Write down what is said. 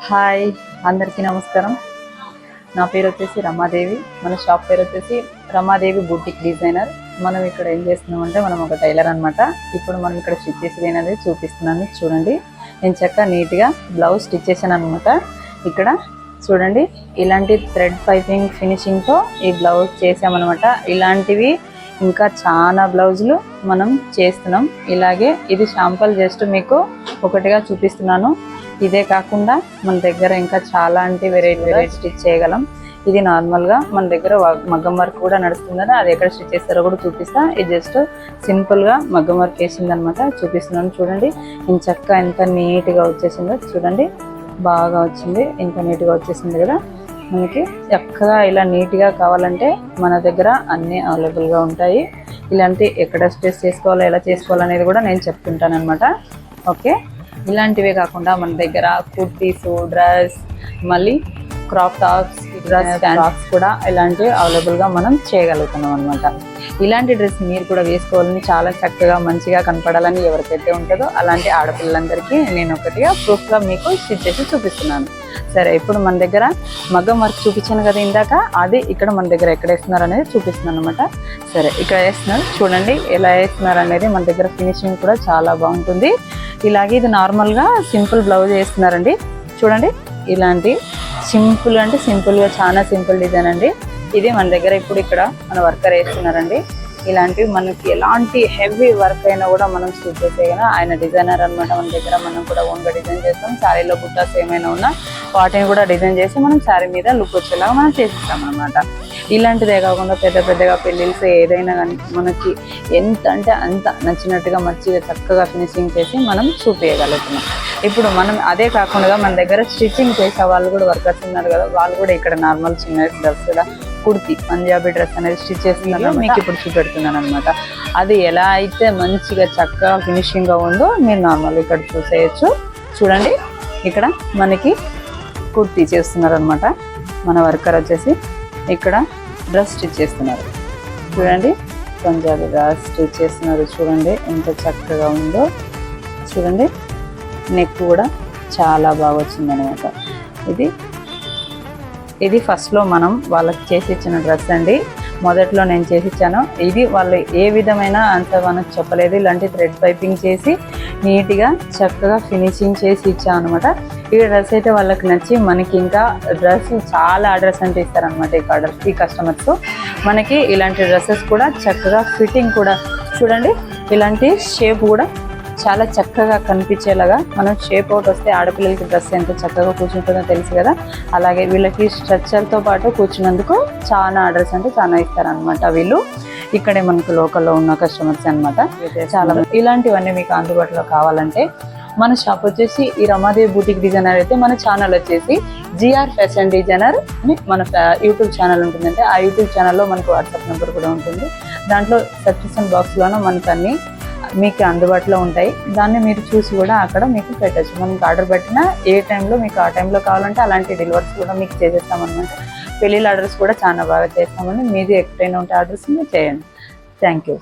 Hi అందరికీ నమస్కారం. నా పేరు వచ్చేసి రమాదేవి. మన షాప్ పేరు వచ్చేసి రమాదేవి బూటిక్ డిజైనర్. మనం ఇక్కడ ఏం చేస్తున్నామంటే మనం ఒక టైలర్ అనమాట. ఇప్పుడు మనం ఇక్కడ స్టిచ్ చేసేది అనేది చూపిస్తున్నాను. చూడండి, నేను చక్కగా నీట్గా బ్లౌజ్ స్టిచ్ చేశాను అనమాట. ఇక్కడ చూడండి, ఇలాంటి థ్రెడ్ పైపింగ్ ఫినిషింగ్తో ఈ బ్లౌజ్ చేసామన్నమాట. ఇలాంటివి ఇంకా చాలా బ్లౌజులు మనం చేస్తున్నాం. ఇలాగే ఇది శాంపుల్ జస్ట్ మీకు ఒకటిగా చూపిస్తున్నాను. ఇదే కాకుండా మన దగ్గర ఇంకా చాలా వెరైటీ స్టిచ్ చేయగలం. ఇది నార్మల్గా మన దగ్గర మగ్గం వర్క్ కూడా నడుస్తుందని, అది ఎక్కడ స్టిచ్ చేస్తారో కూడా చూపిస్తా. ఇది జస్ట్ సింపుల్గా మగ్గం వర్క్ వేసిందనమాట, చూపిస్తున్నాను. చూడండి నేను చక్కగా ఎంత నీట్గా వచ్చేసిందో చూడండి, బాగా వచ్చింది, ఎంత నీట్గా వచ్చేసింది కదా. మనకి చక్కగా ఇలా నీట్గా కావాలంటే మన దగ్గర అన్నీ అవైలబుల్గా ఉంటాయి. ఇలాంటి ఎక్కడ స్టిచ్ చేసుకోవాలో ఎలా చేసుకోవాలనేది కూడా నేను చెప్తుంటాను అనమాట. ఓకే, ఇలాంటివే కాకుండా మన దగ్గర కుర్తీస్, డ్రెస్, మళ్ళీ క్రాప్ టాప్స్, డ్రెస్ ఫ్రాక్స్ కూడా ఇలాంటివి అవైలబుల్గా మనం చేయగలుగుతున్నాం అనమాట. ఇలాంటి డ్రెస్ మీరు కూడా వేసుకోవాలని, చాలా చక్కగా మంచిగా కనపడాలని ఎవరికైతే ఉంటుందో అలాంటి ఆడపిల్లలందరికీ నేను ఒకటిగా ప్రూఫ్గా మీకు స్టిచ్ చేసి చూపిస్తున్నాను. సరే, ఇప్పుడు మన దగ్గర మగ్గం వర్క్ చూపించాను కదా ఇందాక, అది ఇక్కడ మన దగ్గర ఎక్కడ వేస్తున్నారు అనేది చూపిస్తున్నాను అనమాట. సరే, ఇక్కడ వేస్తున్నారు చూడండి, ఎలా వేస్తున్నారు అనేది. మన దగ్గర ఫినిషింగ్ కూడా చాలా బాగుంటుంది. ఇలాగే ఇది నార్మల్గా సింపుల్ బ్లౌజ్ వేస్తున్నారండి. చూడండి, ఇలాంటి సింపుల్ అంటే సింపుల్గా చాలా సింపుల్ డిజైన్ అండి. ఇది మన దగ్గర ఇప్పుడు ఇక్కడ మన వర్కర్ వేస్తున్నారండి. ఇలాంటివి మనకి ఎలాంటి హెవీ వర్క్ అయినా కూడా మనం స్టిచ్ చేసేయగా, ఆయన డిజైనర్ అనమాట. మన దగ్గర మనం కూడా ఓన్గా డిజైన్ చేస్తాం. శారీలో బుట్టాస్ ఏమైనా ఉన్నా వాటిని కూడా డిజైన్ చేసి మనం శారీ మీద లుక్ వచ్చేలాగా మనం చేసిస్తాం అనమాట. ఇలాంటిదే కాకుండా పెద్ద పెద్దగా పెళ్ళిళ్ళు ఏదైనా కానీ మనకి ఎంత అంటే అంత నచ్చినట్టుగా మంచిగా చక్కగా ఫినిషింగ్ చేసి మనం చూపించగలుగుతున్నాం. ఇప్పుడు మనం అదే కాకుండా మన దగ్గర స్టిచ్చింగ్ చేసే వాళ్ళు కూడా వర్కర్స్ ఉన్నారు కదా, వాళ్ళు కూడా ఇక్కడ నార్మల్ చిన్న డ్రెస్ కూడా కుర్తీ పంజాబీ డ్రెస్ అనేది స్టిచ్ చేస్తున్నారు. మీకు ఇప్పుడు చూపెడుతున్నాను అనమాట. అది ఎలా అయితే మంచిగా చక్కగా ఫినిషింగ్గా ఉందో మీరు నార్మల్ ఇక్కడ చూసేయచ్చు. చూడండి, ఇక్కడ మనకి కుర్తీ చేస్తున్నారు అనమాట. మన వర్కర్ వచ్చేసి ఇక్కడ డ్రెస్ స్టిచ్ చేస్తున్నారు. చూడండి, పంజాబీ డ్రెస్ స్టిచ్ చేస్తున్నారు. చూడండి ఎంత చక్కగా ఉందో. చూడండి, నెక్ కూడా చాలా బాగా వచ్చిందనమాట. ఇది ఫస్ట్లో మనం వాళ్ళకి చేసి ఇచ్చిన డ్రెస్ అండి. మొదట్లో నేను చేసి ఇచ్చాను. ఇది వాళ్ళు ఏ విధమైన అంత మనకు చెప్పలేదు. ఇలాంటి థ్రెడ్ పైపింగ్ చేసి నీట్గా చక్కగా ఫినిషింగ్ చేసి ఇచ్చాను అనమాట. ఈ డ్రెస్ అయితే వాళ్ళకి నచ్చి మనకి ఇంకా డ్రెస్ చాలా ఆర్డర్స్ అంటే ఇస్తారనమాట ఈ కస్టమర్స్. మనకి ఇలాంటి డ్రెస్సెస్ కూడా చక్కగా ఫిట్టింగ్ కూడా చూడండి, ఇలాంటి షేప్ కూడా చాలా చక్కగా కనిపించేలాగా మనం షేప్ అవుట్ వస్తే ఆడపిల్లలకి డ్రెస్ ఎంత చక్కగా కూర్చుంటుందో తెలుసు కదా. అలాగే వీళ్ళకి స్ట్రక్చర్తో పాటు కూర్చున్నందుకు చాలా ఆర్డర్స్ అంటే చాలా ఇస్తారనమాట. వీళ్ళు ఇక్కడే మనకు లోకల్లో ఉన్న కస్టమర్స్ అనమాట. చాలా ఇలాంటివన్నీ మీకు అందుబాటులో కావాలంటే మన షాప్ వచ్చేసి ఈ రమాదేవి బూటిక్ డిజైనర్ అయితే మన ఛానల్ వచ్చేసి జిఆర్ ఫ్యాషన్ డిజైనర్ అని మన యూట్యూబ్ ఛానల్ ఉంటుందంటే, ఆ యూట్యూబ్ ఛానల్లో మనకు వాట్సాప్ నెంబర్ కూడా ఉంటుంది. దాంట్లో సబ్స్క్రిప్షన్ బాక్స్లోనూ మనకు అన్ని మీకు అందుబాటులో ఉంటాయి. దాన్ని మీరు చూసి కూడా అక్కడ మీకు పెట్టచ్చు. మనకి ఆర్డర్ పెట్టినా ఏ టైంలో మీకు ఆ టైంలో కావాలంటే అలాంటి డెలివరీస్ కూడా మీకు చేసేస్తామన్నమాట. పెళ్ళిళ్ళ ఆర్డర్స్ కూడా చాలా బాగా చేస్తామని, మీది ఎక్కడైనా ఉంటే ఆర్డర్స్ మీరు చేయండి. Thank you.